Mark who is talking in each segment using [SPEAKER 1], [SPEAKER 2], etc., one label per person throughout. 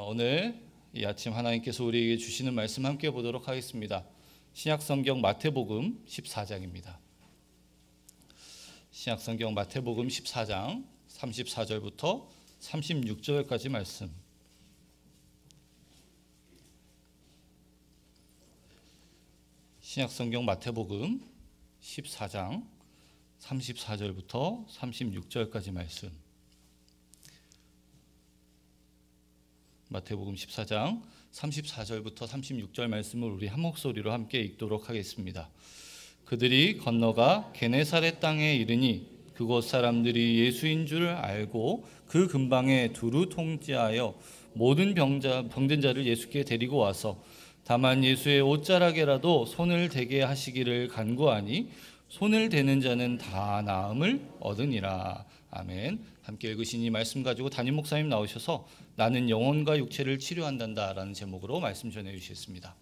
[SPEAKER 1] 오늘 이 아침 하나님께서 우리에게 주시는 말씀 함께 보도록 하겠습니다. 신약성경 마태복음 14장입니다. 신약성경 마태복음 14장 34절부터 36절까지 말씀. 신약성경 마태복음 14장 34절부터 36절까지 말씀. 마태복음 14장 34절부터 36절 말씀을 우리 한 목소리로 함께 읽도록 하겠습니다. 그들이 건너가 게네사렛 땅에 이르니 그곳 사람들이 예수인 줄 알고 그 근방에 두루 통제하여 모든 병든 자를 예수께 데리고 와서 다만 예수의 옷자락에라도 손을 대게 하시기를 간구하니 손을 대는 자는 다 나음을 얻으니라. 아멘. 함께 읽으신 이 말씀 가지고 담임 목사님 나오셔서 나는 영혼과 육체를 치료한단다 라는 제목으로 말씀 전해 주시겠습니다.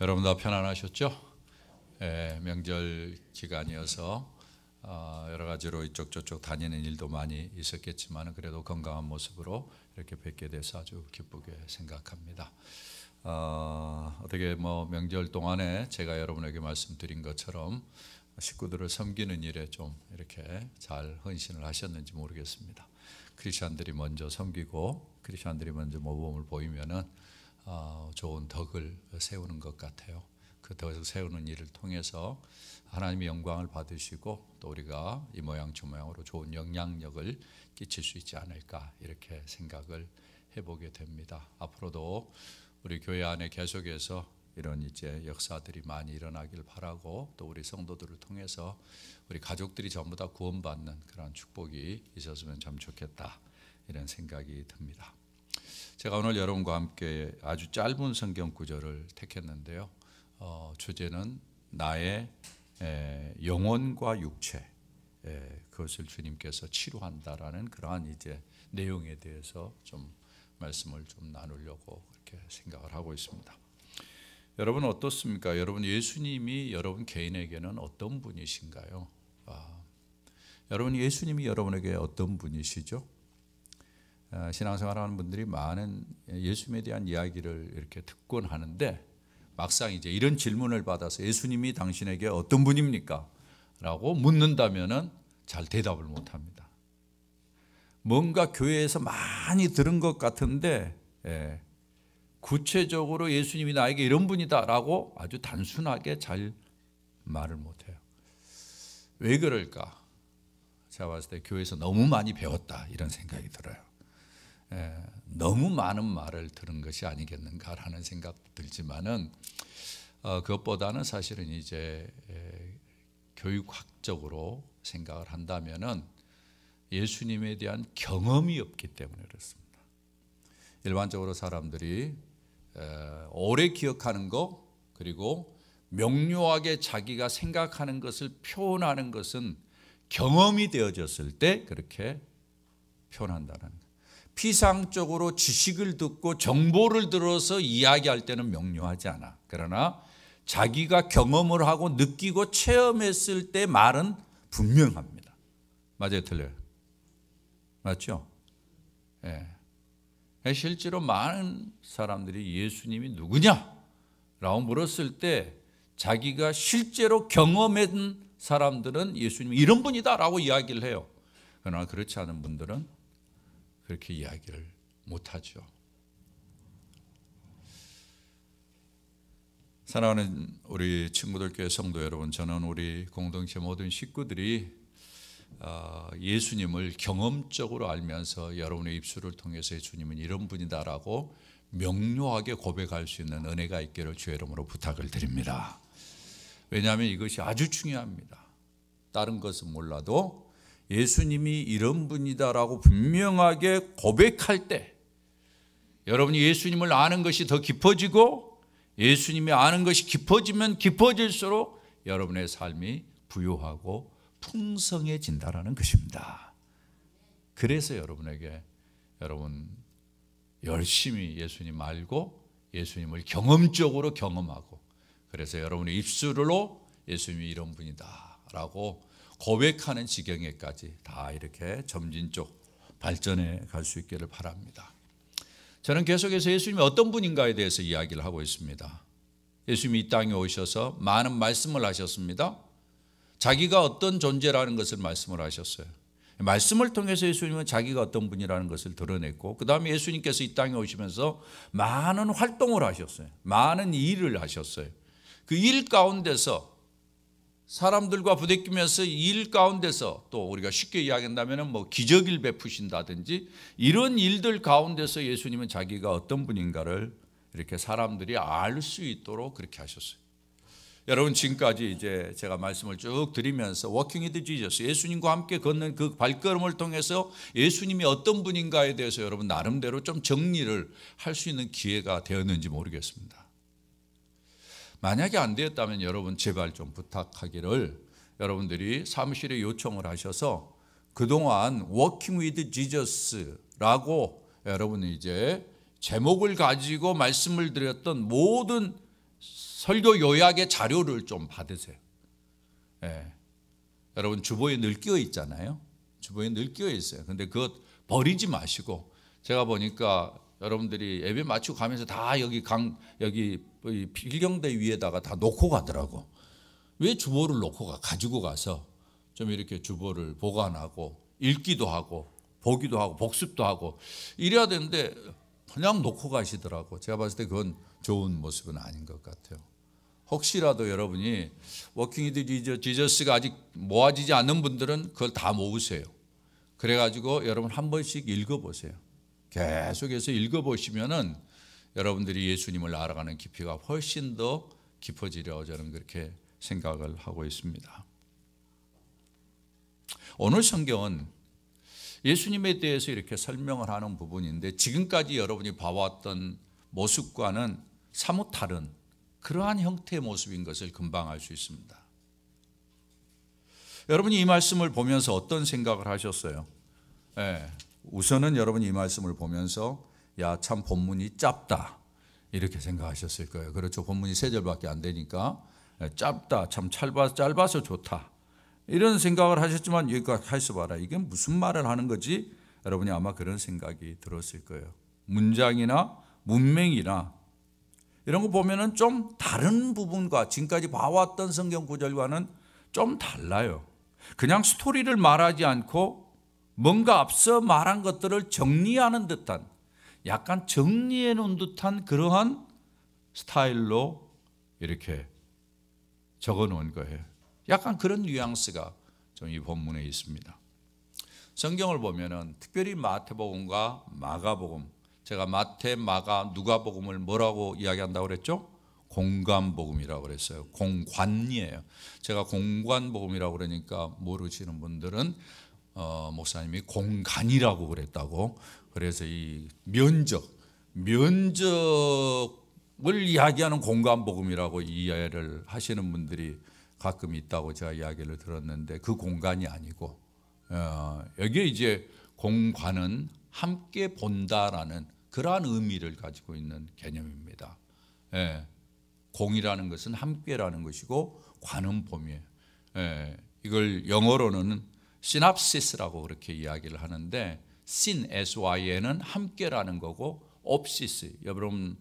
[SPEAKER 2] 여러분 다 편안하셨죠? 명절 기간이어서 여러 가지로 이쪽 저쪽 다니는 일도 많이 있었겠지만 그래도 건강한 모습으로 이렇게 뵙게 돼서 아주 기쁘게 생각합니다. 어떻게 명절 동안에 제가 여러분에게 말씀드린 것처럼 식구들을 섬기는 일에 좀 이렇게 잘 헌신을 하셨는지 모르겠습니다. 크리스천들이 먼저 섬기고 크리스천들이 먼저 모범을 보이면은 좋은 덕을 세우는 것 같아요. 그 덕을 세우는 일을 통해서 하나님의 영광을 받으시고 또 우리가 이 모양 저 모양으로 좋은 영향력을 끼칠 수 있지 않을까 이렇게 생각을 해보게 됩니다. 앞으로도 우리 교회 안에 계속해서 이런 이제 역사들이 많이 일어나길 바라고 또 우리 성도들을 통해서 우리 가족들이 전부 다 구원받는 그런 축복이 있었으면 참 좋겠다 이런 생각이 듭니다. 제가 오늘 여러분과 함께 아주 짧은 성경 구절을 택했는데요. 주제는 나의 영혼과 육체 그것을 주님께서 치료한다라는 그러한 이제 내용에 대해서 좀 말씀을 좀 나누려고 그렇게 생각을 하고 있습니다. 여러분 어떻습니까? 여러분 예수님이 여러분 개인에게는 어떤 분이신가요? 여러분 예수님이 여러분에게 어떤 분이시죠? 신앙생활하는 분들이 많은 예수님에 대한 이야기를 이렇게 듣곤 하는데 막상 이제 이런 질문을 받아서 예수님이 당신에게 어떤 분입니까? 라고 묻는다면은 잘 대답을 못 합니다. 뭔가 교회에서 많이 들은 것 같은데 구체적으로 예수님이 나에게 이런 분이다 라고 아주 단순하게 잘 말을 못해요. 왜 그럴까? 제가 봤을 때 교회에서 너무 많이 배웠다 이런 생각이 들어요. 너무 많은 말을 들은 것이 아니겠는가라는 생각도 들지만은 그것보다는 사실은 이제 교육학적으로 생각을 한다면은 예수님에 대한 경험이 없기 때문에 그렇습니다. 일반적으로 사람들이 오래 기억하는 것 그리고 명료하게 자기가 생각하는 것을 표현하는 것은 경험이 되어졌을 때 그렇게 표현한다는 거예요. 피상적으로 지식을 듣고 정보를 들어서 이야기할 때는 명료하지 않아. 그러나 자기가 경험을 하고 느끼고 체험했을 때 말은 분명합니다. 맞아요, 틀려요? 맞죠? 실제로 많은 사람들이 예수님이 누구냐라고 물었을 때 자기가 실제로 경험한 사람들은 예수님이 이런 분이다라고 이야기를 해요. 그러나 그렇지 않은 분들은 그렇게 이야기를 못하죠. 사랑하는 우리 친구들 교회 성도 여러분, 저는 우리 공동체 모든 식구들이 예수님을 경험적으로 알면서 여러분의 입술을 통해서 예수님은 이런 분이다라고 명료하게 고백할 수 있는 은혜가 있기를 주의 이름으로 부탁을 드립니다. 왜냐하면 이것이 아주 중요합니다. 다른 것은 몰라도 예수님이 이런 분이다라고 분명하게 고백할 때 여러분이 예수님을 아는 것이 더 깊어지고 예수님이 아는 것이 깊어지면 깊어질수록 여러분의 삶이 부유하고 풍성해진다라는 것입니다. 그래서 여러분에게 여러분 열심히 예수님 알고 예수님을 경험적으로 경험하고 그래서 여러분의 입술로 예수님이 이런 분이다 라고 고백하는 지경에까지 다 이렇게 점진적 발전해 갈 수 있기를 바랍니다. 저는 계속해서 예수님이 어떤 분인가에 대해서 이야기를 하고 있습니다. 예수님이 이 땅에 오셔서 많은 말씀을 하셨습니다. 자기가 어떤 존재라는 것을 말씀을 하셨어요. 말씀을 통해서 예수님은 자기가 어떤 분이라는 것을 드러냈고, 그 다음에 예수님께서 이 땅에 오시면서 많은 활동을 하셨어요. 많은 일을 하셨어요. 그 일 가운데서 사람들과 부대끼면서 일 가운데서 또 우리가 쉽게 이야기한다면 뭐 기적을 베푸신다든지 이런 일들 가운데서 예수님은 자기가 어떤 분인가를 이렇게 사람들이 알 수 있도록 그렇게 하셨어요. 여러분, 지금까지 이제 제가 말씀을 쭉 드리면서 워킹 위드 지저스, 예수님과 함께 걷는 그 발걸음을 통해서 예수님이 어떤 분인가에 대해서 여러분 나름대로 좀 정리를 할 수 있는 기회가 되었는지 모르겠습니다. 만약에 안 되었다면 여러분 제발 좀 부탁하기를, 여러분들이 사무실에 요청을 하셔서 그동안 워킹 위드 지저스라고 여러분이 이제 제목을 가지고 말씀을 드렸던 모든 설교 요약의 자료를 좀 받으세요. 여러분 주보에 늘 끼어 있잖아요. 주보에 늘 끼어 있어요. 근데 그것 버리지 마시고, 제가 보니까 여러분들이 예배 마치고 가면서 다 여기 필경대 위에다가 다 놓고 가더라고. 왜 주보를 놓고 가지고 가서 좀 이렇게 주보를 보관하고 읽기도 하고 보기도 하고 복습도 하고 이래야 되는데 그냥 놓고 가시더라고. 제가 봤을 때 그건 좋은 모습은 아닌 것 같아요. 혹시라도 여러분이 워킹 위드 지저스가 아직 모아지지 않는 분들은 그걸 다 모으세요. 그래가지고 여러분 한 번씩 읽어보세요. 계속해서 읽어보시면은 여러분들이 예수님을 알아가는 깊이가 훨씬 더 깊어지려고 저는 그렇게 생각을 하고 있습니다. 오늘 성경은 예수님에 대해서 이렇게 설명을 하는 부분인데, 지금까지 여러분이 봐왔던 모습과는 사뭇 다른 그러한 형태의 모습인 것을 금방 알 수 있습니다. 여러분이 이 말씀을 보면서 어떤 생각을 하셨어요? 우선은 여러분이 이 말씀을 보면서 야, 참 본문이 짧다 이렇게 생각하셨을 거예요. 그렇죠. 본문이 3절밖에 안 되니까 짧다, 참 짧아서 좋다 이런 생각을 하셨지만, 여기까지 가서 봐라, 이게 무슨 말을 하는 거지? 여러분이 아마 그런 생각이 들었을 거예요. 문장이나 문맥이나 이런 거 보면은 좀 다른 부분과 지금까지 봐왔던 성경 구절과는 좀 달라요. 그냥 스토리를 말하지 않고 뭔가 앞서 말한 것들을 정리하는 듯한, 약간 정리해 놓은 듯한 그러한 스타일로 이렇게 적어 놓은 거예요. 약간 그런 뉘앙스가 좀 이 본문에 있습니다. 성경을 보면은 특별히 마태복음과 마가복음, 제가 마태, 마가, 누가복음을 뭐라고 이야기한다고 그랬죠? 공관복음이라고 그랬어요. 공관이에요. 제가 공관복음이라고 그러니까 모르시는 분들은 목사님이 공간이라고 그랬다고, 그래서 이 면적을 이야기하는 공간복음이라고 이해를 하시는 분들이 가끔 있다고 제가 이야기를 들었는데, 그 공간이 아니고 여기에 이제 공관은 함께 본다라는 그러한 의미를 가지고 있는 개념입니다. 공이라는 것은 함께라는 것이고 관은 봄이에요. 이걸 영어로는 시납시스라고 그렇게 이야기를 하는데, sin, syn은 함께라는 거고, 옵시스, 여러분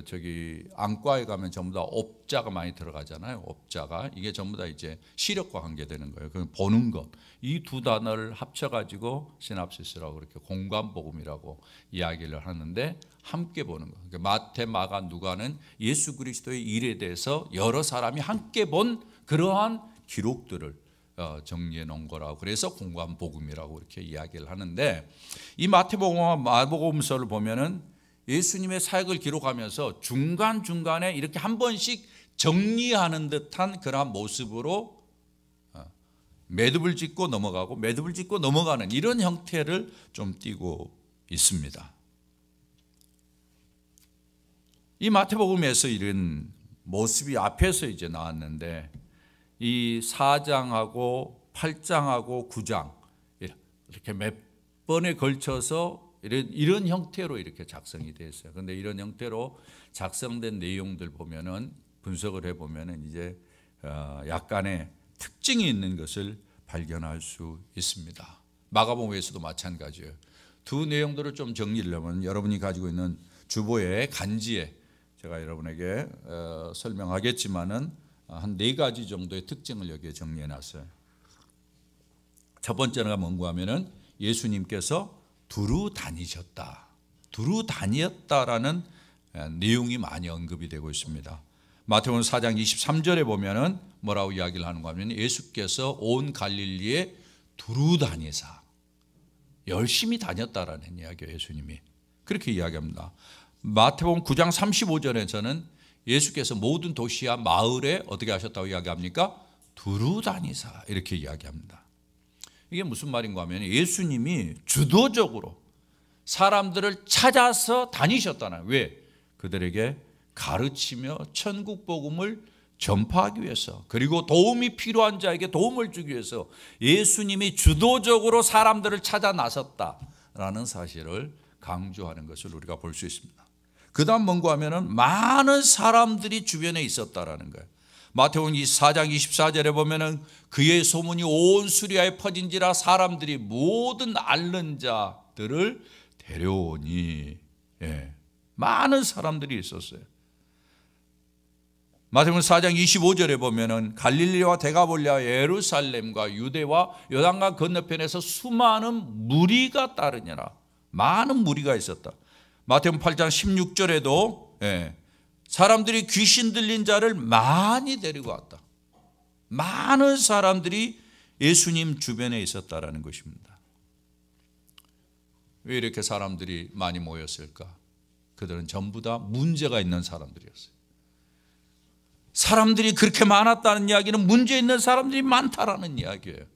[SPEAKER 2] 저기 안과에 가면 전부 다 옵자가 많이 들어가잖아요. 옵자가 이게 전부 다 이제 시력과 관계되는 거예요. 그 보는 것, 이 두 단어를 합쳐가지고 시납시스라고 그렇게 공관복음이라고 이야기를 하는데, 함께 보는 거. 그러니까 마태, 마가, 누가는 예수 그리스도의 일에 대해서 여러 사람이 함께 본 그러한 기록들을 정리해 놓은 거라고, 그래서 공관복음이라고 이렇게 이야기를 하는데, 이 마태복음과 마가복음서를 보면은 예수님의 사역을 기록하면서 중간중간에 이렇게 한 번씩 정리하는 듯한 그러한 모습으로 매듭을 짓고 넘어가고 매듭을 짓고 넘어가는 이런 형태를 좀 띠고 있습니다. 이 마태복음에서 이런 모습이 앞에서 이제 나왔는데, 이 4장하고 8장하고 9장 이렇게 몇 번에 걸쳐서 이런 형태로 이렇게 작성이 됐어요. 그런데 이런 형태로 작성된 내용들 보면은, 분석을 해보면은 이제 약간의 특징이 있는 것을 발견할 수 있습니다. 마가복음에서도 마찬가지예요. 두 내용들을 좀 정리를 하면 여러분이 가지고 있는 주보의 간지에 제가 여러분에게 설명하겠지만은 한 4가지 정도의 특징을 여기에 정리해 놨어요. 첫 번째가 뭔가 하면은 예수님께서 두루 다니셨다. 두루 다녔다라는 내용이 많이 언급이 되고 있습니다. 마태복음 4장 23절에 보면은 뭐라고 이야기를 하는가 하면 예수께서 온 갈릴리에 두루 다니사 열심히 다녔다라는 이야기예요. 예수님이 그렇게 이야기합니다. 마태복음 9장 35절에서는 예수께서 모든 도시와 마을에 어떻게 하셨다고 이야기합니까? 두루 다니사 이렇게 이야기합니다. 이게 무슨 말인가 하면 예수님이 주도적으로 사람들을 찾아서 다니셨다는. 왜? 그들에게 가르치며 천국 복음을 전파하기 위해서, 그리고 도움이 필요한 자에게 도움을 주기 위해서 예수님이 주도적으로 사람들을 찾아 나섰다라는 사실을 강조하는 것을 우리가 볼 수 있습니다. 그 다음 뭔가 하면은 많은 사람들이 주변에 있었다라는 거예요. 마태복음 4장 24절에 보면은 그의 소문이 온 수리아에 퍼진지라 사람들이 모든 앓는 자들을 데려오니. 많은 사람들이 있었어요. 마태복음 4장 25절에 보면은 갈릴리와 데가볼리아 예루살렘과 유대와 요단강 건너편에서 수많은 무리가 따르니라. 많은 무리가 있었다. 마태복음 8장 16절에도 사람들이 귀신 들린 자를 많이 데리고 왔다. 많은 사람들이 예수님 주변에 있었다라는 것입니다. 왜 이렇게 사람들이 많이 모였을까? 그들은 전부 다 문제가 있는 사람들이었어요. 사람들이 그렇게 많았다는 이야기는 문제 있는 사람들이 많다라는 이야기예요.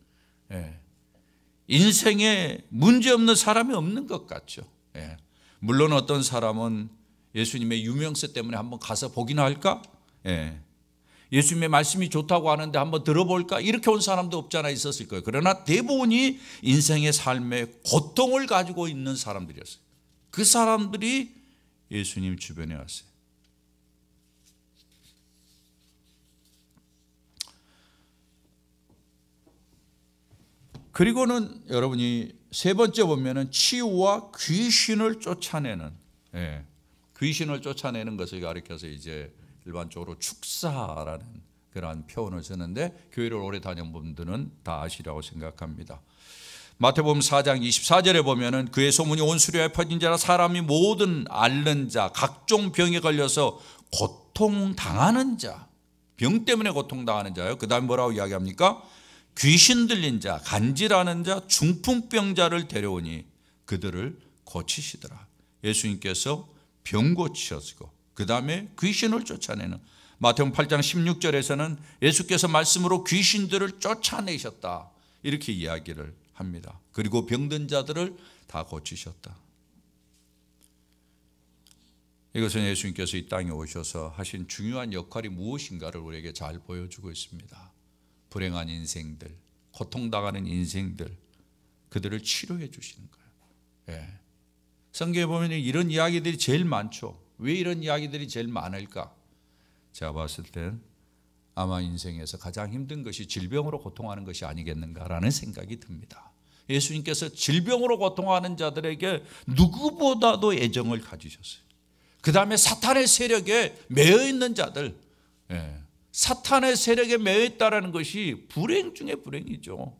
[SPEAKER 2] 인생에 문제 없는 사람이 없는 것 같죠. 물론 어떤 사람은 예수님의 유명세 때문에 한번 가서 보기나 할까? 예수님의 말씀이 좋다고 하는데 한번 들어볼까? 이렇게 온 사람도 없잖아 있었을 거예요. 그러나 대부분이 인생의 삶에 고통을 가지고 있는 사람들이었어요. 그 사람들이 예수님 주변에 왔어요. 그리고는 여러분이 세 번째 보면은 치유와 귀신을 쫓아내는, 귀신을 쫓아내는 것을 가리켜서 이제 일반적으로 축사라는 그러한 표현을 쓰는데 교회를 오래 다녀본 분들은 다 아시라고 생각합니다. 마태복음 4장 24절에 보면은 그의 소문이 온 수리아에 퍼진 자라 사람이 모든 앓는 자, 각종 병에 걸려서 고통당하는 자, 병 때문에 고통당하는 자요. 그 다음에 뭐라고 이야기합니까? 귀신 들린 자, 간질하는 자, 중풍병자를 데려오니 그들을 고치시더라. 예수님께서 병 고치시고 그 다음에 귀신을 쫓아내는, 마태복음 8장 16절에서는 예수께서 말씀으로 귀신들을 쫓아내셨다 이렇게 이야기를 합니다. 그리고 병든 자들을 다 고치셨다. 이것은 예수님께서 이 땅에 오셔서 하신 중요한 역할이 무엇인가를 우리에게 잘 보여주고 있습니다. 불행한 인생들, 고통당하는 인생들, 그들을 치료해 주시는 거예요. 성경에 보면 이런 이야기들이 제일 많죠. 왜 이런 이야기들이 제일 많을까? 제가 봤을 땐 아마 인생에서 가장 힘든 것이 질병으로 고통하는 것이 아니겠는가라는 생각이 듭니다. 예수님께서 질병으로 고통하는 자들에게 누구보다도 애정을 가지셨어요. 그 다음에 사탄의 세력에 매여 있는 자들, 사탄의 세력에 매여 있다는 것이 불행 중에 불행이죠.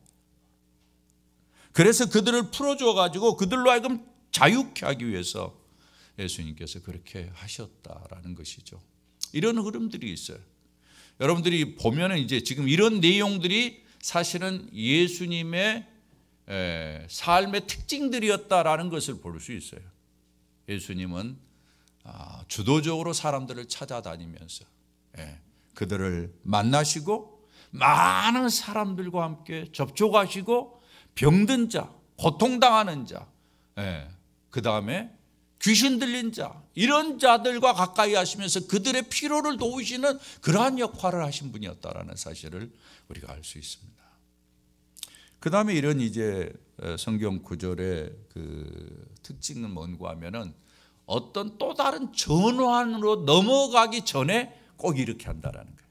[SPEAKER 2] 그래서 그들을 풀어줘 가지고 그들로 하여금 자유케 하기 위해서 예수님께서 그렇게 하셨다라는 것이죠. 이런 흐름들이 있어요. 여러분들이 보면은 이제 지금 이런 내용들이 사실은 예수님의 삶의 특징들이었다라는 것을 볼 수 있어요. 예수님은 주도적으로 사람들을 찾아다니면서 그들을 만나시고 많은 사람들과 함께 접촉하시고 병든 자, 고통당하는 자, 그 다음에 귀신 들린 자, 이런 자들과 가까이 하시면서 그들의 피로를 도우시는 그러한 역할을 하신 분이었다라는 사실을 우리가 알 수 있습니다. 그 다음에 이런 이제 성경 구절의 그 특징은 뭔가 하면은 어떤 또 다른 전환으로 넘어가기 전에 꼭 이렇게 한다라는 거예요.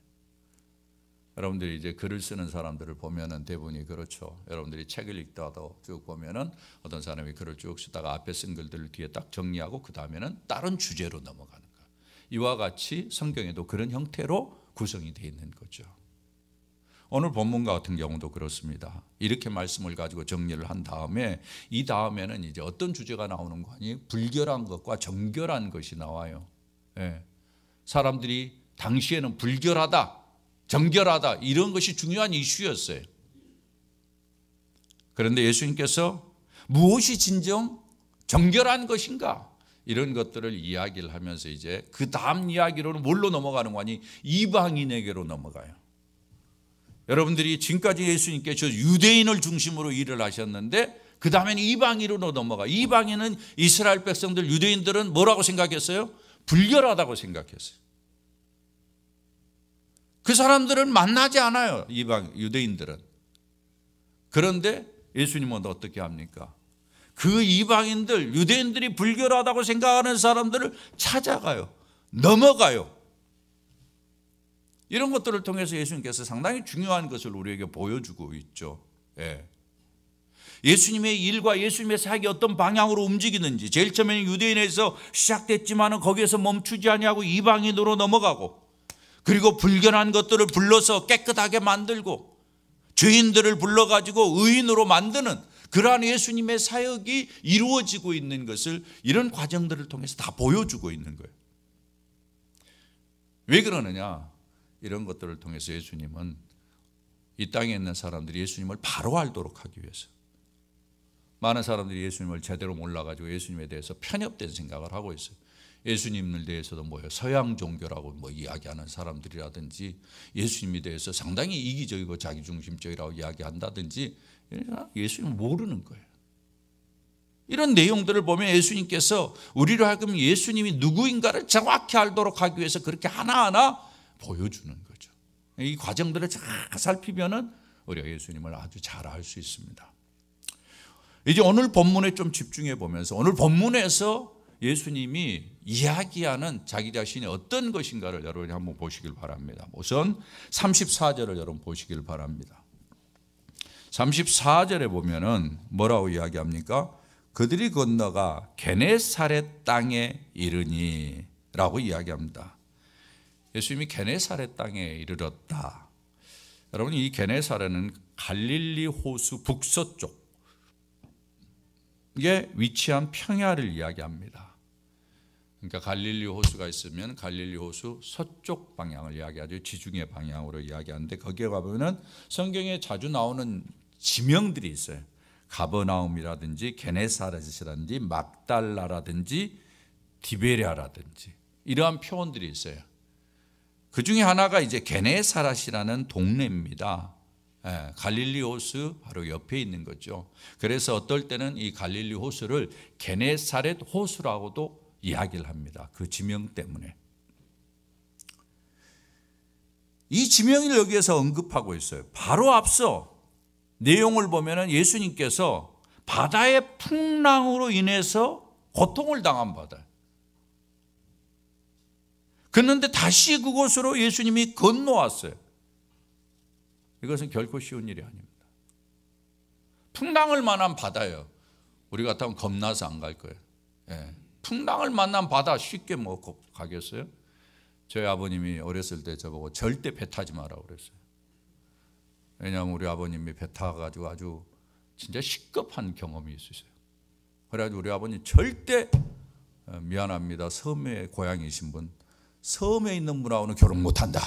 [SPEAKER 2] 여러분들이 이제 글을 쓰는 사람들을 보면은 대부분이 그렇죠. 여러분들이 책을 읽다도 쭉 보면은 어떤 사람이 글을 쭉 쓰다가 앞에 쓴 글들을 뒤에 딱 정리하고 그 다음에는 다른 주제로 넘어가는 거예요. 이와 같이 성경에도 그런 형태로 구성이 되어 있는 거죠. 오늘 본문 같은 경우도 그렇습니다. 이렇게 말씀을 가지고 정리를 한 다음에 이 다음에는 이제 어떤 주제가 나오는 거 아니에요? 불결한 것과 정결한 것이 나와요. 예. 사람들이 당시에는 불결하다, 정결하다 이런 것이 중요한 이슈였어요. 그런데 예수님께서 무엇이 진정 정결한 것인가 이런 것들을 이야기를 하면서 이제 그 다음 이야기로는 뭘로 넘어가는 거 아니? 이방인에게로 넘어가요. 여러분들이 지금까지 예수님께서 유대인을 중심으로 일을 하셨는데 그 다음에는 이방인으로 넘어가. 이방인은 이스라엘 백성들 유대인들은 뭐라고 생각했어요? 불결하다고 생각했어요. 그 사람들은 만나지 않아요. 유대인들은. 그런데 예수님은 어떻게 합니까? 그 이방인들, 유대인들이 불결하다고 생각하는 사람들을 찾아가요. 넘어가요. 이런 것들을 통해서 예수님께서 상당히 중요한 것을 우리에게 보여주고 있죠. 예. 예수님의 일과 예수님의 사역이 어떤 방향으로 움직이는지 제일 처음에는 유대인에서 시작됐지만 거기에서 멈추지 아니하고 이방인으로 넘어가고 그리고 불결한 것들을 불러서 깨끗하게 만들고 죄인들을 불러가지고 의인으로 만드는 그러한 예수님의 사역이 이루어지고 있는 것을 이런 과정들을 통해서 다 보여주고 있는 거예요. 왜 그러느냐? 이런 것들을 통해서 예수님은 이 땅에 있는 사람들이 예수님을 바로 알도록 하기 위해서 많은 사람들이 예수님을 제대로 몰라가지고 예수님에 대해서 편협된 생각을 하고 있어요. 예수님을 대해서도 뭐예요? 서양 종교라고 뭐 이야기하는 사람들이라든지 예수님에 대해서 상당히 이기적이고 자기중심적이라고 이야기한다든지 예수님을 모르는 거예요. 이런 내용들을 보면 예수님께서 우리로 하여금 예수님이 누구인가를 정확히 알도록 하기 위해서 그렇게 하나하나 보여주는 거죠. 이 과정들을 잘 살피면은 우리가 예수님을 아주 잘 알 수 있습니다. 이제 오늘 본문에 좀 집중해 보면서 오늘 본문에서 예수님이 이야기하는 자기 자신이 어떤 것인가를 여러분이 한번 보시길 바랍니다. 우선 34절을 여러분 보시길 바랍니다. 34절에 보면은 뭐라고 이야기합니까? 그들이 건너가 게네사렛 땅에 이르니 라고 이야기합니다. 예수님이 게네사렛 땅에 이르렀다. 여러분 이 게네사렛은 갈릴리 호수 북서쪽에 위치한 평야를 이야기합니다. 그러니까 갈릴리 호수가 있으면 갈릴리 호수 서쪽 방향을 이야기하죠. 지중해 방향으로 이야기하는데 거기에 가보면 성경에 자주 나오는 지명들이 있어요. 가버나움이라든지 게네사렛이라든지 막달라라든지 디베랴라든지 이러한 표현들이 있어요. 그 중에 하나가 이제 게네사렛이라는 동네입니다. 갈릴리 호수 바로 옆에 있는 거죠. 그래서 어떨 때는 이 갈릴리 호수를 게네사렛 호수라고도 이야기를 합니다. 그 지명 때문에. 이 지명을 여기에서 언급하고 있어요. 바로 앞서 내용을 보면 예수님께서 바다의 풍랑으로 인해서 고통을 당한 바다예요. 그런데 다시 그곳으로 예수님이 건너왔어요. 이것은 결코 쉬운 일이 아닙니다. 풍랑을 만난 바다예요. 우리 같으면 겁나서 안 갈 거예요. 풍랑을 만난 바다 쉽게 뭐 가겠어요? 저희 아버님이 어렸을 때 저보고 절대 배 타지 마라고 그랬어요. 왜냐하면 우리 아버님이 배 타가지고 아주 진짜 시급한 경험이 있으세요. 그래가지고 우리 아버님 절대 미안합니다. 섬에 고향이신 분, 섬에 있는 분하고는 결혼 못한다.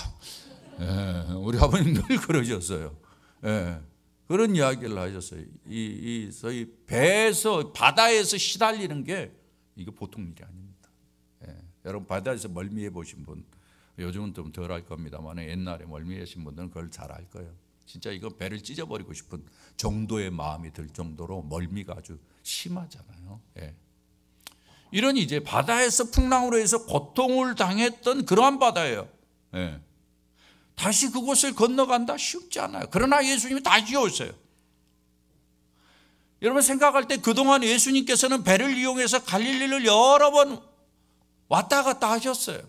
[SPEAKER 2] 우리 아버님 늘 그러셨어요. 그런 이야기를 하셨어요. 이 배에서 바다에서 시달리는 게 이게 보통 일이 아닙니다. 여러분 바다에서 멀미해 보신 분, 요즘은 좀 덜 할 겁니다만 옛날에 멀미하신 분들은 그걸 잘 알 거예요. 진짜 이거 배를 찢어버리고 싶은 정도의 마음이 들 정도로 멀미가 아주 심하잖아요. 이런 이제 바다에서 풍랑으로 해서 고통을 당했던 그러한 바다예요. 다시 그곳을 건너간다? 쉽지 않아요. 그러나 예수님이 다시 오세요. 여러분 생각할 때 그동안 예수님께서는 배를 이용해서 갈릴리를 여러 번 왔다 갔다 하셨어요.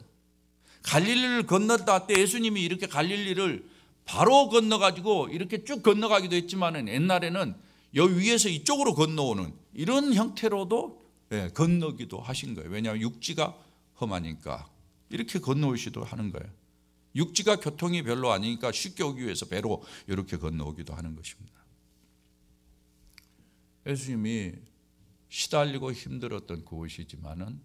[SPEAKER 2] 갈릴리를 건넜다 때 예수님이 이렇게 갈릴리를 바로 건너가지고 이렇게 쭉 건너가기도 했지만은 옛날에는 여기 위에서 이쪽으로 건너오는 이런 형태로도 건너기도 하신 거예요. 왜냐하면 육지가 험하니까 이렇게 건너오시도 하는 거예요. 육지가 교통이 별로 아니니까 쉽게 오기 위해서 배로 이렇게 건너오기도 하는 것입니다. 예수님이 시달리고 힘들었던 그곳이지만은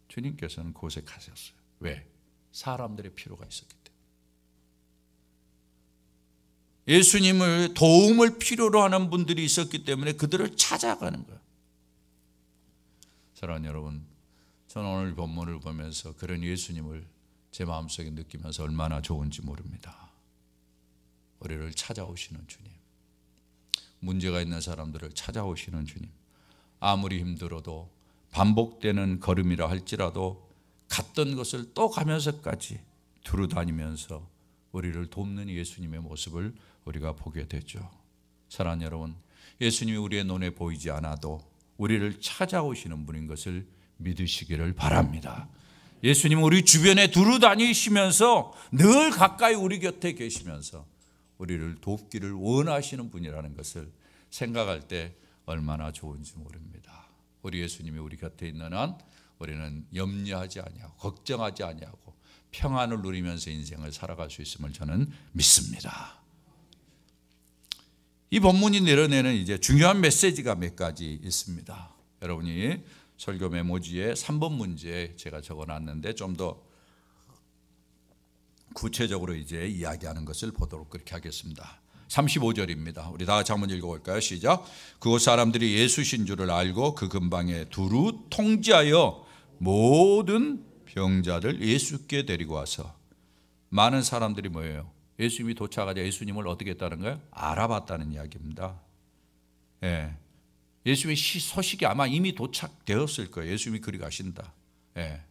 [SPEAKER 2] 주님께서는 그곳에 가셨어요. 왜? 사람들의 필요가 있었기 때문에. 예수님을 도움을 필요로 하는 분들이 있었기 때문에 그들을 찾아가는 거예요. 사랑하는 여러분, 저는 오늘 본문을 보면서 그런 예수님을 제 마음속에 느끼면서 얼마나 좋은지 모릅니다. 우리를 찾아오시는 주님, 문제가 있는 사람들을 찾아오시는 주님, 아무리 힘들어도 반복되는 걸음이라 할지라도 갔던 것을 또 가면서까지 두루 다니면서 우리를 돕는 예수님의 모습을 우리가 보게 되죠. 사랑하는 여러분, 예수님이 우리의 눈에 보이지 않아도 우리를 찾아오시는 분인 것을 믿으시기를 바랍니다. 예수님은 우리 주변에 두루 다니시면서 늘 가까이 우리 곁에 계시면서 우리를 돕기를 원하시는 분이라는 것을 생각할 때 얼마나 좋은지 모릅니다. 우리 예수님이 우리 곁에 있는 한 우리는 염려하지 아니하고 걱정하지 아니하고 평안을 누리면서 인생을 살아갈 수 있음을 저는 믿습니다. 이 본문이 내려내는 이제 중요한 메시지가 몇 가지 있습니다. 여러분이 설교 메모지에 3번 문제에 제가 적어놨는데 좀 더 구체적으로 이제 이야기하는 것을 보도록 그렇게 하겠습니다. 35절입니다. 우리 다 같이 한번 읽어볼까요? 시작. 그곳 사람들이 예수신 줄을 알고 그 근방에 두루 통지하여 모든 병자들 예수께 데리고 와서, 많은 사람들이 뭐예요? 예수님이 도착하자 예수님을 어떻게 했다는 거예요? 알아봤다는 이야기입니다. 예. 예수님의 소식이 아마 이미 도착되었을 거예요. 예수님이 그리 가신다. 예.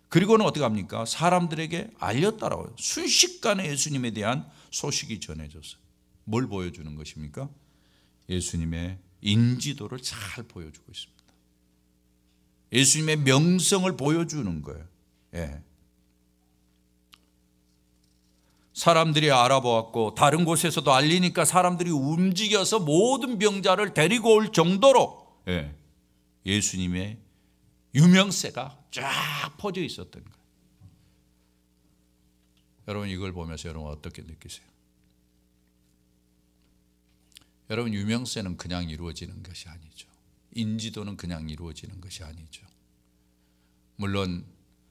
[SPEAKER 2] 그리고는 어떻게 합니까? 사람들에게 알렸다라고요. 순식간에 예수님에 대한 소식이 전해졌어요. 뭘 보여주는 것입니까? 예수님의 인지도를 잘 보여주고 있습니다. 예수님의 명성을 보여주는 거예요. 예. 사람들이 알아보았고 다른 곳에서도 알리니까 사람들이 움직여서 모든 병자를 데리고 올 정도로 예수님의 유명세가 쫙 퍼져 있었던 거예요. 여러분 이걸 보면서 여러분 어떻게 느끼세요? 여러분 유명세는 그냥 이루어지는 것이 아니죠. 인지도는 그냥 이루어지는 것이 아니죠. 물론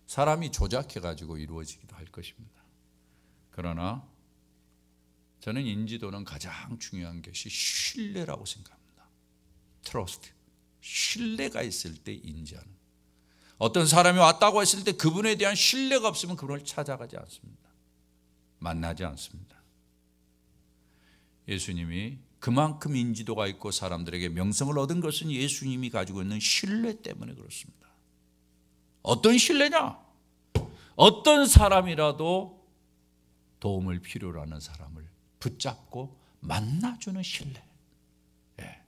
[SPEAKER 2] 사람이 조작해가지고 이루어지기도 할 것입니다. 그러나 저는 인지도는 가장 중요한 것이 신뢰라고 생각합니다. 트러스트, 신뢰가 있을 때 인지하는. 어떤 사람이 왔다고 했을 때 그분에 대한 신뢰가 없으면 그분을 찾아가지 않습니다. 만나지 않습니다. 예수님이 그만큼 인지도가 있고 사람들에게 명성을 얻은 것은 예수님이 가지고 있는 신뢰 때문에 그렇습니다. 어떤 신뢰냐? 어떤 사람이라도 도움을 필요로 하는 사람을 붙잡고 만나주는 신뢰. 예.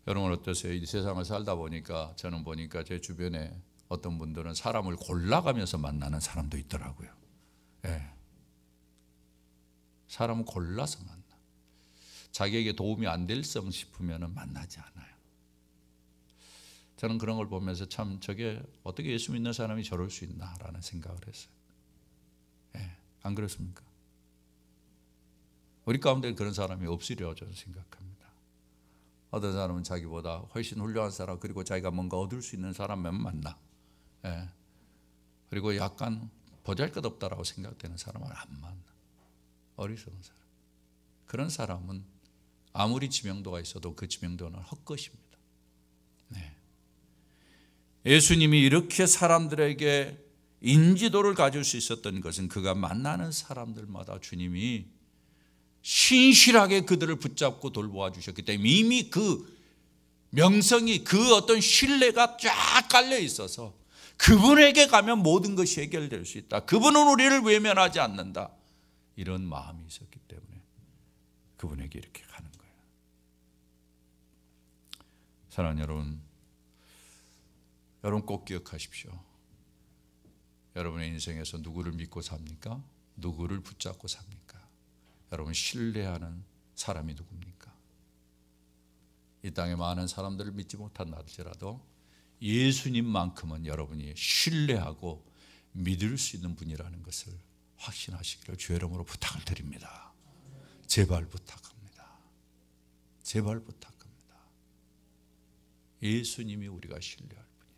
[SPEAKER 2] 여러분 어떠세요? 이 세상을 살다 보니까 저는 보니까 제 주변에 어떤 분들은 사람을 골라가면서 만나는 사람도 있더라고요. 예. 사람을 골라서 만나. 자기에게 도움이 안 될 성 싶으면 만나지 않아요. 저는 그런 걸 보면서 참 저게 어떻게 예수 믿는 사람이 저럴 수 있나라는 생각을 했어요. 예. 안 그렇습니까? 우리 가운데 그런 사람이 없으리라고 저는 생각합니다. 어떤 사람은 자기보다 훨씬 훌륭한 사람, 그리고 자기가 뭔가 얻을 수 있는 사람만 만나. 예. 그리고 약간 보잘것없다라고 생각되는 사람을 안 만나. 어리석은 사람. 그런 사람은 아무리 지명도가 있어도 그 지명도는 헛것입니다. 네. 예수님이 이렇게 사람들에게 인지도를 가질 수 있었던 것은 그가 만나는 사람들마다 주님이 신실하게 그들을 붙잡고 돌보아 주셨기 때문에 이미 그 명성이, 그 어떤 신뢰가 쫙 깔려 있어서 그분에게 가면 모든 것이 해결될 수 있다. 그분은 우리를 외면하지 않는다. 이런 마음이 있었기 때문에 그분에게 이렇게 가는 거예요. 사랑하는 여러분, 여러분 꼭 기억하십시오. 여러분의 인생에서 누구를 믿고 삽니까? 누구를 붙잡고 삽니까? 여러분, 신뢰하는 사람이 누굽니까? 이 땅에 많은 사람들을 믿지 못한다 할지라도 예수님만큼은 여러분이 신뢰하고 믿을 수 있는 분이라는 것을 확신하시기를 주의 이름으로 부탁을 드립니다. 제발 부탁합니다. 제발 부탁합니다. 예수님이 우리가 신뢰할 분이에요.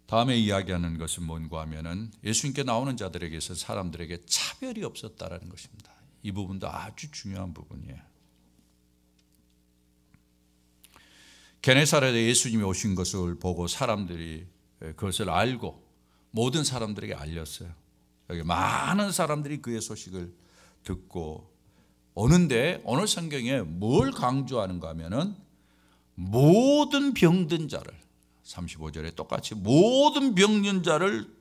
[SPEAKER 2] 다음에 이야기하는 것은 뭔가 하면은 예수님께 나오는 자들에게서 사람들에게 차별이 없었다라는 것입니다. 이 부분도 아주 중요한 부분이에요. 게네사렛에 예수님이 오신 것을 보고 사람들이 그것을 알고 모든 사람들에게 알렸어요. 여기 많은 사람들이 그의 소식을 듣고 오는데 오늘 성경에 뭘 강조하는가 하면은 모든 병든 자를 35절에 똑같이 모든 병든 자를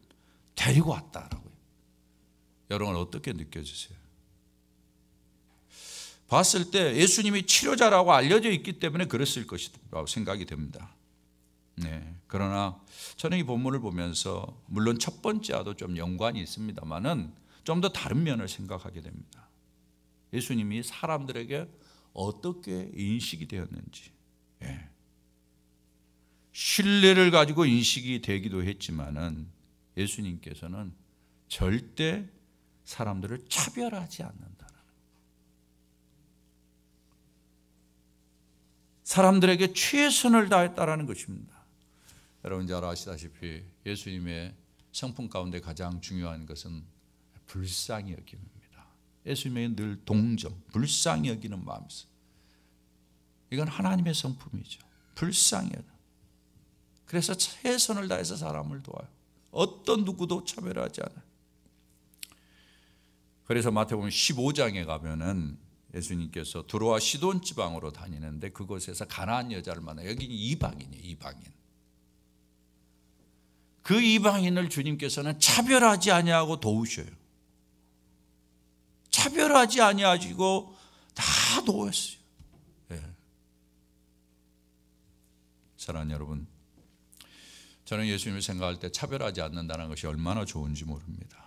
[SPEAKER 2] 데리고 왔다라고요. 여러분 어떻게 느껴지세요? 봤을 때 예수님이 치료자라고 알려져 있기 때문에 그랬을 것이라고 생각이 됩니다. 네. 그러나 저는 이 본문을 보면서 물론 첫 번째와도 좀 연관이 있습니다만은 좀 더 다른 면을 생각하게 됩니다. 예수님이 사람들에게 어떻게 인식이 되었는지, 예. 신뢰를 가지고 인식이 되기도 했지만은 예수님께서는 절대 사람들을 차별하지 않는다는, 사람들에게 최선을 다했다라는 것입니다. 여러분 잘 아시다시피 예수님의 성품 가운데 가장 중요한 것은 불쌍히 여김입니다. 예수님의 늘 동정, 불쌍히 여기는 마음이 있어요. 이건 하나님의 성품이죠. 불쌍히 여기는. 그래서 최선을 다해서 사람을 도와요. 어떤 누구도 차별하지 않아요. 그래서 마태복음 15장에 가면은 예수님께서 두로와 시돈 지방으로 다니는데 그곳에서 가나안 여자를 만나요. 여기는 이방인이에요. 이방인. 그 이방인을 주님께서는 차별하지 아니하고 도우셔요. 차별하지 아니하시고 다 도웠어요. 네. 사랑하는 여러분, 저는 예수님을 생각할 때 차별하지 않는다는 것이 얼마나 좋은지 모릅니다.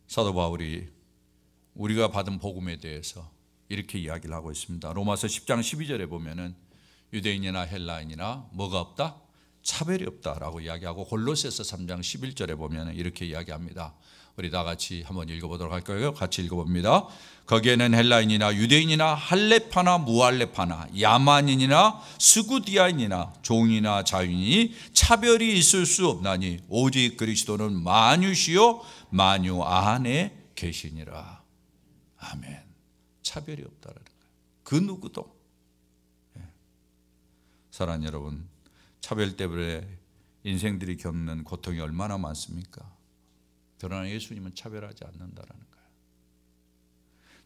[SPEAKER 2] 사도 바울이 우리가 받은 복음에 대해서 이렇게 이야기를 하고 있습니다. 로마서 10장 12절에 보면은 유대인이나 헬라인이나 뭐가 없다? 차별이 없다라고 이야기하고 골로새서 3장 11절에 보면은 이렇게 이야기합니다. 우리 다 같이 한번 읽어보도록 할까요? 같이 읽어봅니다. 거기에는 헬라인이나 유대인이나 할레파나 무할레파나 야만인이나 스구디아인이나 종이나 자유인이 차별이 있을 수 없나니 오직 그리스도는 만유시요 만유 안에 계시니라. 아멘. 차별이 없다라는 거예요. 그 누구도. 사랑하는 여러분, 차별 때문에 인생들이 겪는 고통이 얼마나 많습니까? 그러나 예수님은 차별하지 않는다라는 거예요.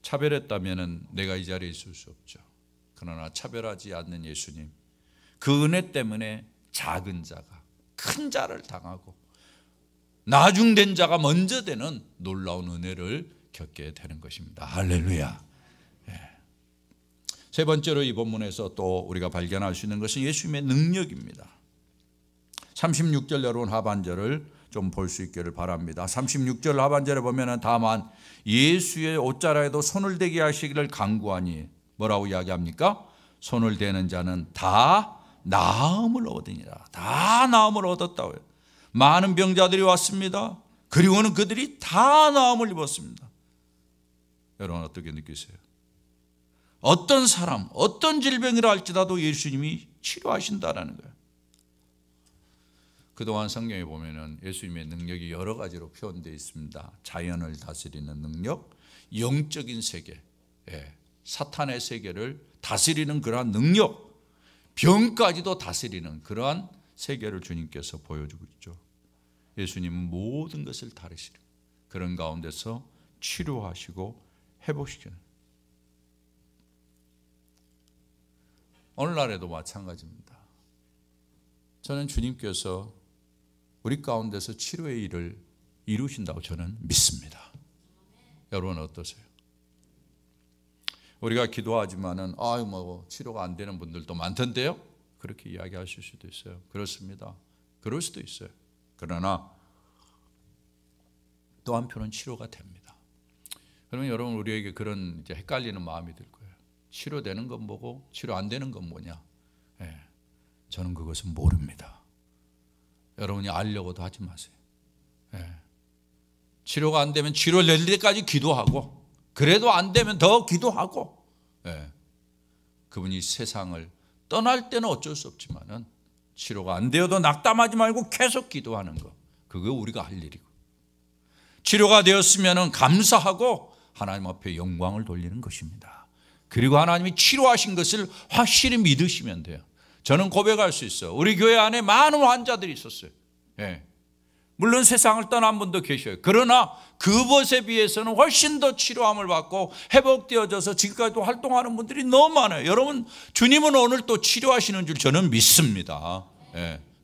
[SPEAKER 2] 차별했다면 내가 이 자리에 있을 수 없죠. 그러나 차별하지 않는 예수님, 그 은혜 때문에 작은 자가 큰 자를 당하고 나중된 자가 먼저 되는 놀라운 은혜를 겪게 되는 것입니다. 할렐루야. 세 번째로 이 본문에서 또 우리가 발견할 수 있는 것은 예수님의 능력입니다. 36절 여러분 하반절을 좀 볼 수 있기를 바랍니다. 36절 하반절에 보면은 다만 예수의 옷자락에도 손을 대게 하시기를 간구하니 뭐라고 이야기합니까? 손을 대는 자는 다 나음을 얻으니라. 다 나음을 얻었다고요. 많은 병자들이 왔습니다. 그리고는 그들이 다 나음을 입었습니다. 여러분 어떻게 느끼세요? 어떤 사람, 어떤 질병이라 할지라도 예수님이 치료하신다라는 거예요. 그동안 성경에 보면은 예수님의 능력이 여러 가지로 표현되어 있습니다. 자연을 다스리는 능력, 영적인 세계, 사탄의 세계를 다스리는 그러한 능력, 병까지도 다스리는 그러한 세계를 주님께서 보여주고 있죠. 예수님은 모든 것을 다루시는 그런 가운데서 치료하시고 회복시키는, 오늘날에도 마찬가지입니다. 저는 주님께서 우리 가운데서 치료의 일을 이루신다고 저는 믿습니다. 여러분 어떠세요? 우리가 기도하지만은 뭐 치료가 안 되는 분들도 많던데요. 그렇게 이야기하실 수도 있어요. 그렇습니다. 그럴 수도 있어요. 그러나 또 한편은 치료가 됩니다. 그러면 여러분, 우리에게 그런 이제 헷갈리는 마음이 들 거예요. 치료되는 건 뭐고 치료 안 되는 건 뭐냐? 저는 그것은 모릅니다. 여러분이 알려고도 하지 마세요. 치료가 안 되면 치료 낼 때까지 기도하고, 그래도 안 되면 더 기도하고, 그분이 세상을 떠날 때는 어쩔 수 없지만은 치료가 안 되어도 낙담하지 말고 계속 기도하는 거, 그거 우리가 할 일이고, 치료가 되었으면 감사하고 하나님 앞에 영광을 돌리는 것입니다. 그리고 하나님이 치료하신 것을 확실히 믿으시면 돼요. 저는 고백할 수 있어요. 우리 교회 안에 많은 환자들이 있었어요. 물론 세상을 떠난 분도 계셔요. 그러나 그것에 비해서는 훨씬 더 치료함을 받고 회복되어져서 지금까지도 활동하는 분들이 너무 많아요. 여러분, 주님은 오늘 또 치료하시는 줄 저는 믿습니다.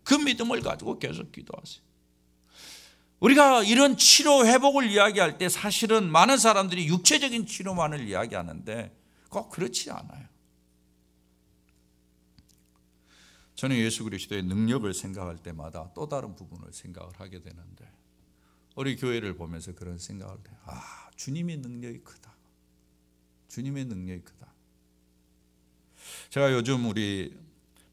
[SPEAKER 2] 그 믿음을 가지고 계속 기도하세요. 우리가 이런 치료 회복을 이야기할 때 사실은 많은 사람들이 육체적인 치료만을 이야기하는데 꼭 그렇지 않아요. 저는 예수 그리스도의 능력을 생각할 때마다 또 다른 부분을 생각을 하게 되는데, 우리 교회를 보면서 그런 생각을 해요. 주님의 능력이 크다. 주님의 능력이 크다. 제가 요즘 우리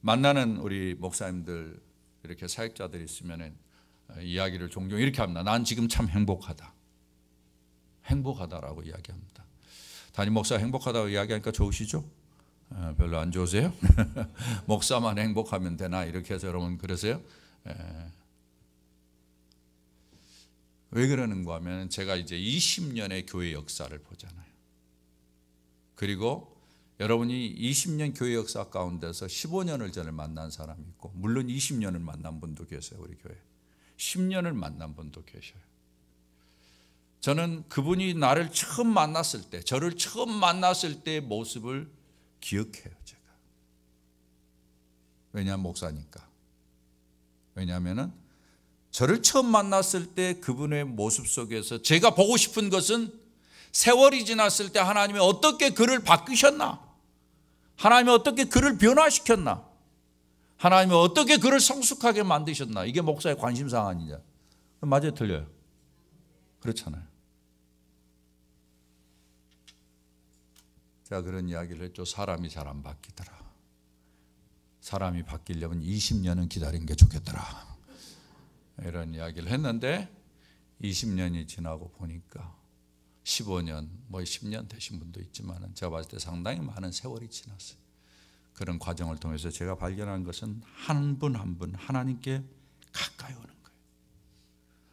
[SPEAKER 2] 만나는 우리 목사님들, 이렇게 사역자들이 있으면 이야기를 종종 이렇게 합니다. 난 지금 참 행복하다. 행복하다라고 이야기합니다. 담임 목사 행복하다고 이야기하니까 좋으시죠? 별로 안 좋으세요? 목사만 행복하면 되나 이렇게 해서 여러분 그러세요? 왜 그러는가 하면 제가 이제 20년의 교회 역사를 보잖아요. 그리고 여러분이 20년 교회 역사 가운데서 15년을 전에 만난 사람이 있고, 물론 20년을 만난 분도 계세요. 우리 교회 10년을 만난 분도 계셔요. 저는 그분이 나를 처음 만났을 때, 저를 처음 만났을 때의 모습을 기억해요. 제가. 왜냐하면 목사니까. 왜냐하면 저를 처음 만났을 때 그분의 모습 속에서 제가 보고 싶은 것은 세월이 지났을 때 하나님이 어떻게 그를 바꾸셨나, 하나님이 어떻게 그를 변화시켰나, 하나님이 어떻게 그를 성숙하게 만드셨나, 이게 목사의 관심사항 아니냐. 맞아요, 틀려요? 그렇잖아요. 제가 그런 이야기를 했죠. 사람이 잘 안 바뀌더라. 사람이 바뀌려면 20년은 기다리는 게 좋겠더라. 이런 이야기를 했는데 20년이 지나고 보니까 15년, 뭐 10년 되신 분도 있지만 제가 봤을 때 상당히 많은 세월이 지났어요. 그런 과정을 통해서 제가 발견한 것은 한 분 한 분 하나님께 가까이 오는 거예요.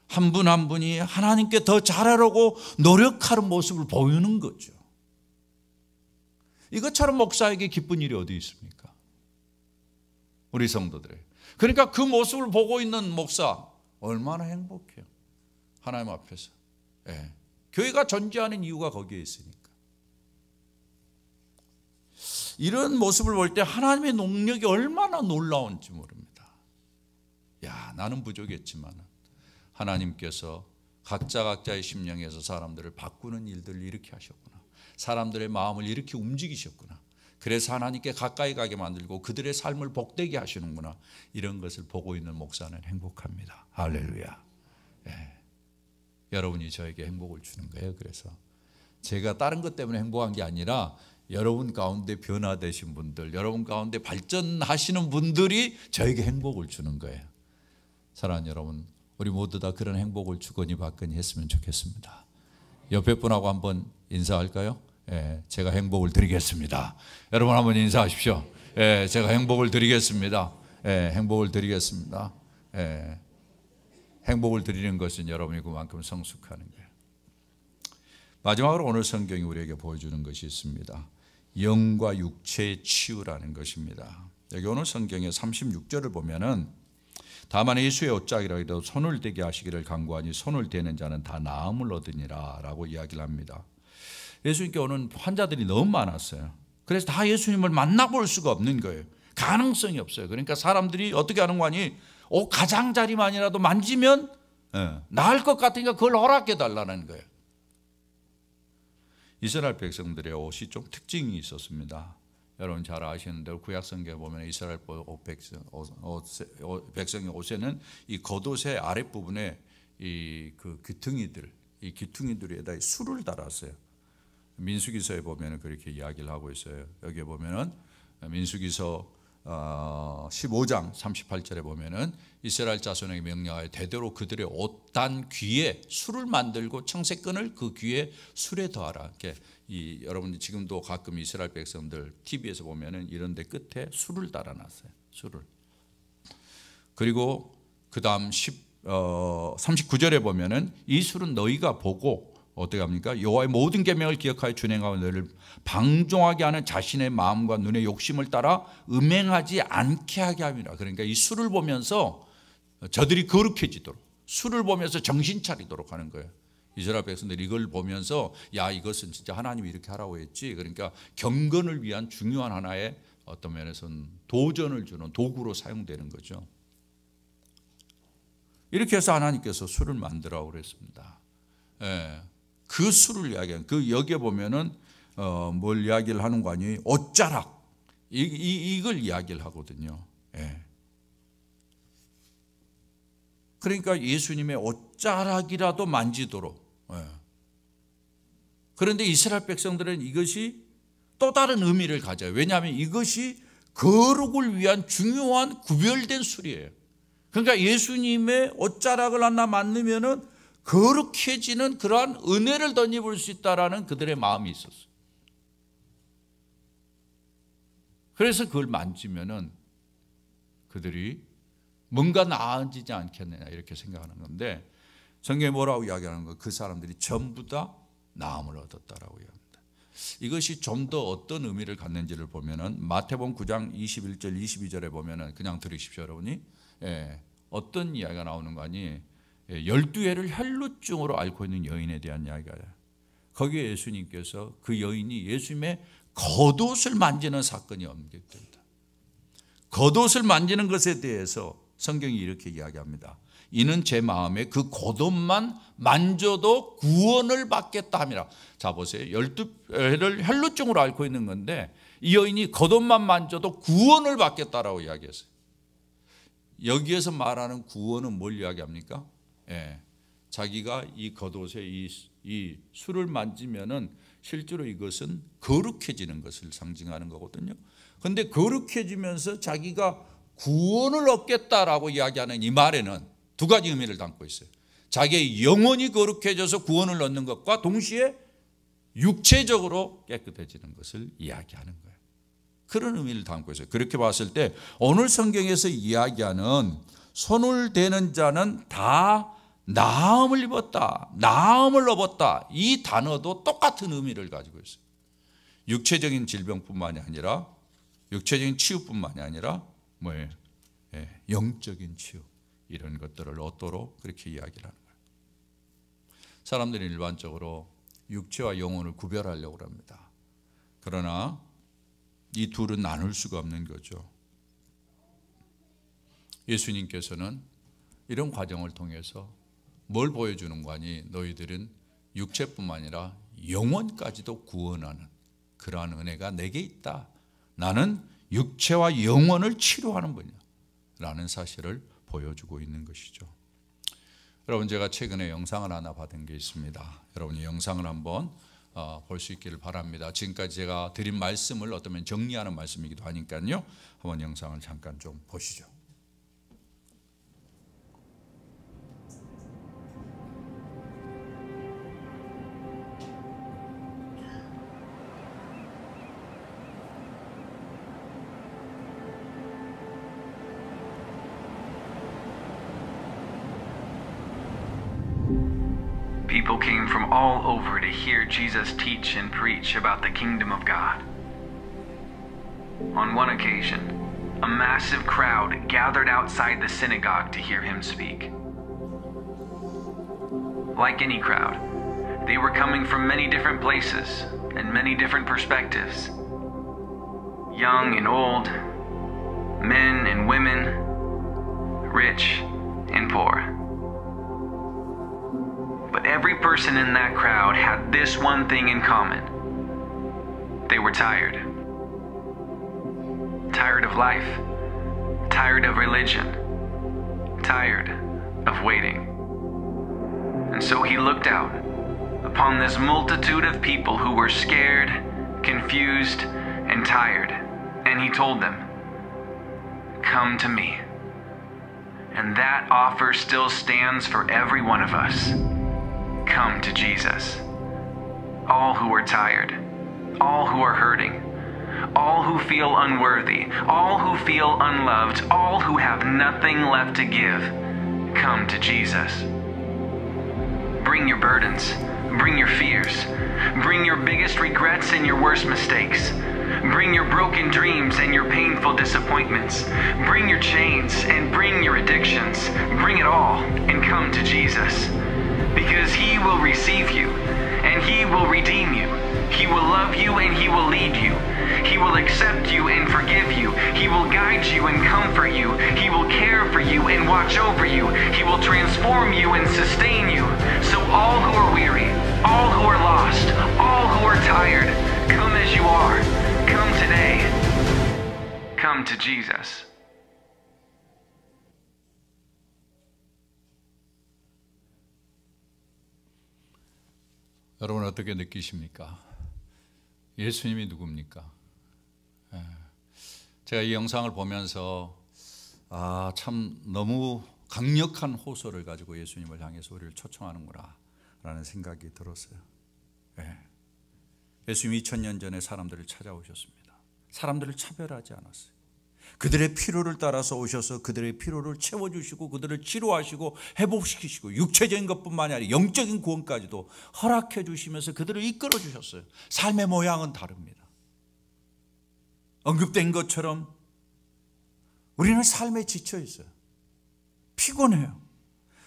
[SPEAKER 2] 한 분 한 분이 하나님께 더 잘하려고 노력하는 모습을 보이는 거죠. 이것처럼 목사에게 기쁜 일이 어디 있습니까? 우리 성도들의. 그러니까 그 모습을 보고 있는 목사 얼마나 행복해요. 하나님 앞에서. 교회가 존재하는 이유가 거기에 있으니까. 이런 모습을 볼 때 하나님의 능력이 얼마나 놀라운지 모릅니다. 나는 부족했지만 하나님께서 각자의 심령에서 사람들을 바꾸는 일들을 이렇게 하셨구나. 사람들의 마음을 이렇게 움직이셨구나. 그래서 하나님께 가까이 가게 만들고 그들의 삶을 복되게 하시는구나. 이런 것을 보고 있는 목사는 행복합니다. 할렐루야. 여러분이 저에게 행복을 주는 거예요. 그래서 제가 다른 것 때문에 행복한 게 아니라 여러분 가운데 변화되신 분들, 여러분 가운데 발전하시는 분들이 저에게 행복을 주는 거예요. 사랑하는 여러분, 우리 모두 다 그런 행복을 주거니 받거니 했으면 좋겠습니다. 옆에 분하고 한번 인사할까요? 제가 행복을 드리겠습니다. 여러분 한번 인사하십시오. 제가 행복을 드리겠습니다. 행복을 드리겠습니다. 행복을 드리는 것은 여러분이 그만큼 성숙하는 거예요. 마지막으로 오늘 성경이 우리에게 보여주는 것이 있습니다. 영과 육체의 치유라는 것입니다. 여기 오늘 성경의 36절을 보면은 다만 예수의 옷짝이라 해도 손을 대게 하시기를 간구하니 손을 대는 자는 다 나음을 얻으니라 라고 이야기를 합니다. 예수님께 오는 환자들이 너무 많았어요. 그래서 다 예수님을 만나볼 수가 없는 거예요. 가능성이 없어요. 그러니까 사람들이 어떻게 하는 거니? 가장자리만이라도 만지면 나을 것 같으니까 그걸 허락해 달라는 거예요. 이스라엘 백성들의 옷이 좀 특징이 있었습니다. 여러분 잘 아시는 대로 구약성경에 보면 이스라엘 백성의 옷에는 이 겉옷의 아랫부분에 이 그 귀퉁이들, 이 귀퉁이들에다 술을 달았어요. 민수기서에 보면 그렇게 이야기를 하고 있어요. 여기에 보면은 민수기서 15장 38절에 보면은 이스라엘 자손에게 명령하여 대대로 그들의 옷단 귀에 술을 만들고 청색끈을 그 귀에 술에 더하라. 이렇게 여러분이 지금도 가끔 이스라엘 백성들 TV에서 보면은 이런 데 끝에 술을 달아놨어요. 술을. 그리고 그다음 39절에 보면은 이 술은 너희가 보고 어떻게 합니까? 여호와의 모든 계명을 기억하여 준행하고 너희를 방종하게 하는 자신의 마음과 눈의 욕심을 따라 음행하지 않게 하게 함이라. 그러니까 이 술을 보면서 저들이 거룩해지도록, 술을 보면서 정신 차리도록 하는 거예요. 이스라엘 백성들이 이걸 보면서 야, 이것은 진짜 하나님이 이렇게 하라고 했지. 그러니까 경건을 위한 중요한 하나의 어떤 면에서는 도전을 주는 도구로 사용되는 거죠. 이렇게 해서 하나님께서 술을 만들라고 그랬습니다. 예. 그 술을 이야기하는, 여기에 보면은 뭘 이야기를 하는 거 아니에요? 옷자락, 이걸 이야기를 하거든요. 예. 그러니까 예수님의 옷자락이라도 만지도록. 예. 그런데 이스라엘 백성들은 이것이 또 다른 의미를 가져요. 왜냐하면 이것이 거룩을 위한 중요한 구별된 술이에요. 그러니까 예수님의 옷자락을 하나 만나면은 거룩해지는 그러한 은혜를 덧입을 수 있다라는 그들의 마음이 있었어요. 그래서 그걸 만지면은 그들이 뭔가 나아지지 않겠느냐 이렇게 생각하는 건데, 성경에 뭐라고 이야기하는 거? 그 사람들이 전부 다 나음을 얻었다라고 이야기합니다. 이것이 좀 더 어떤 의미를 갖는지를 보면은 마태복음 9장 21절 22절에 보면은, 그냥 들으십시오 여러분이. 예, 어떤 이야기가 나오는 거 아니? 12해를 혈루증으로 앓고 있는 여인에 대한 이야기예요. 거기에 예수님께서 그 여인이 예수님의 겉옷을 만지는 사건이 언급됩니다. 겉옷을 만지는 것에 대해서 성경이 이렇게 이야기합니다. 이는 제 마음에 그 겉옷만 만져도 구원을 받겠다 함이라. 자 보세요. 12해를 혈루증으로 앓고 있는 건데 이 여인이 겉옷만 만져도 구원을 받겠다라고 이야기했어요. 여기에서 말하는 구원은 뭘 이야기합니까? 예, 자기가 이 겉옷에 이 술을 만지면은 실제로 이것은 거룩해지는 것을 상징하는 거거든요. 그런데 거룩해지면서 자기가 구원을 얻겠다라고 이야기하는 이 말에는 두 가지 의미를 담고 있어요. 자기의 영혼이 거룩해져서 구원을 얻는 것과 동시에 육체적으로 깨끗해지는 것을 이야기하는 거예요. 그런 의미를 담고 있어요. 그렇게 봤을 때 오늘 성경에서 이야기하는 손을 대는 자는 다 나음을 입었다, 나음을 얻었다, 이 단어도 똑같은 의미를 가지고 있어요. 육체적인 질병뿐만이 아니라, 육체적인 치유뿐만이 아니라 뭐예요? 예, 영적인 치유, 이런 것들을 얻도록 그렇게 이야기를 하는 거예요. 사람들이 일반적으로 육체와 영혼을 구별하려고 합니다. 그러나 이 둘은 나눌 수가 없는 거죠. 예수님께서는 이런 과정을 통해서 뭘 보여주는 거니? 너희들은 육체뿐만 아니라 영혼까지도 구원하는 그러한 은혜가 내게 있다. 나는 육체와 영혼을 치료하는 분이야 라는 사실을 보여주고 있는 것이죠. 여러분, 제가 최근에 영상을 하나 받은 게 있습니다. 여러분이 영상을 한번 볼 수 있기를 바랍니다. 지금까지 제가 드린 말씀을 어쩌면 정리하는 말씀이기도 하니까요. 한번 영상을 잠깐 좀 보시죠.
[SPEAKER 3] People came from all over to hear Jesus teach and preach about the kingdom of God. On one occasion, a massive crowd gathered outside the synagogue to hear him speak. Like any crowd, they were coming from many different places and many different perspectives. Young and old, men and women, rich and poor. But every person in that crowd had this one thing in common. They were tired. Tired of life. Tired of religion. Tired of waiting. And so he looked out upon this multitude of people who were scared, confused, and tired. And he told them, "Come to me." And that offer still stands for every one of us. Come to Jesus. All who are tired, all who are hurting, all who feel unworthy, all who feel unloved, all who have nothing left to give, come to Jesus. Bring your burdens, bring your fears, bring your biggest regrets and your worst mistakes. Bring your broken dreams and your painful disappointments. Bring your chains and bring your addictions. Bring it all and come to Jesus. Because He will receive you and He will redeem you. He will love you and He will lead you. He will accept you and forgive you. He will guide you and comfort you. He will care for you and watch over you. He will transform you and sustain you. So all who are weary, all who are lost, all who are tired, come as you are. Come today. Come to Jesus.
[SPEAKER 2] 여러분 어떻게 느끼십니까? 예수님이 누굽니까? 제가 이 영상을 보면서 참 너무 강력한 호소를 가지고 예수님을 향해서 우리를 초청하는구나 라는 생각이 들었어요. 예수님이 2000년 전에 사람들을 찾아오셨습니다. 사람들을 차별하지 않았어요. 그들의 필요를 따라서 오셔서 그들의 필요를 채워주시고 그들을 치료하시고 회복시키시고 육체적인 것뿐만이 아니라 영적인 구원까지도 허락해 주시면서 그들을 이끌어 주셨어요. 삶의 모양은 다릅니다. 언급된 것처럼 우리는 삶에 지쳐 있어요. 피곤해요.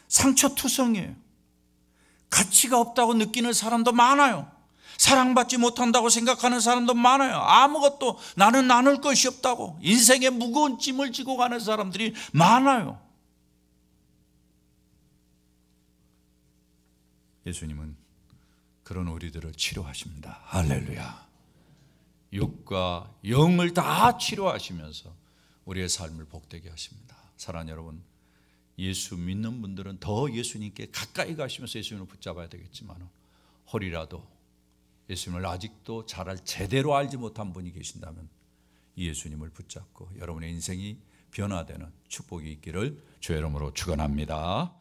[SPEAKER 2] 상처투성이에요. 가치가 없다고 느끼는 사람도 많아요. 사랑받지 못한다고 생각하는 사람도 많아요. 아무것도 나는 나눌 것이 없다고 인생의 무거운 짐을 지고 가는 사람들이 많아요. 예수님은 그런 우리들을 치료하십니다. 할렐루야. 육과 영을 다 치료하시면서 우리의 삶을 복되게 하십니다. 사랑하는 여러분, 예수 믿는 분들은 더 예수님께 가까이 가시면서 예수님을 붙잡아야 되겠지만 혹이라도 예수님을 아직도 제대로 알지 못한 분이 계신다면 이 예수님을 붙잡고 여러분의 인생이 변화되는 축복이 있기를 주의 이름으로 축원합니다.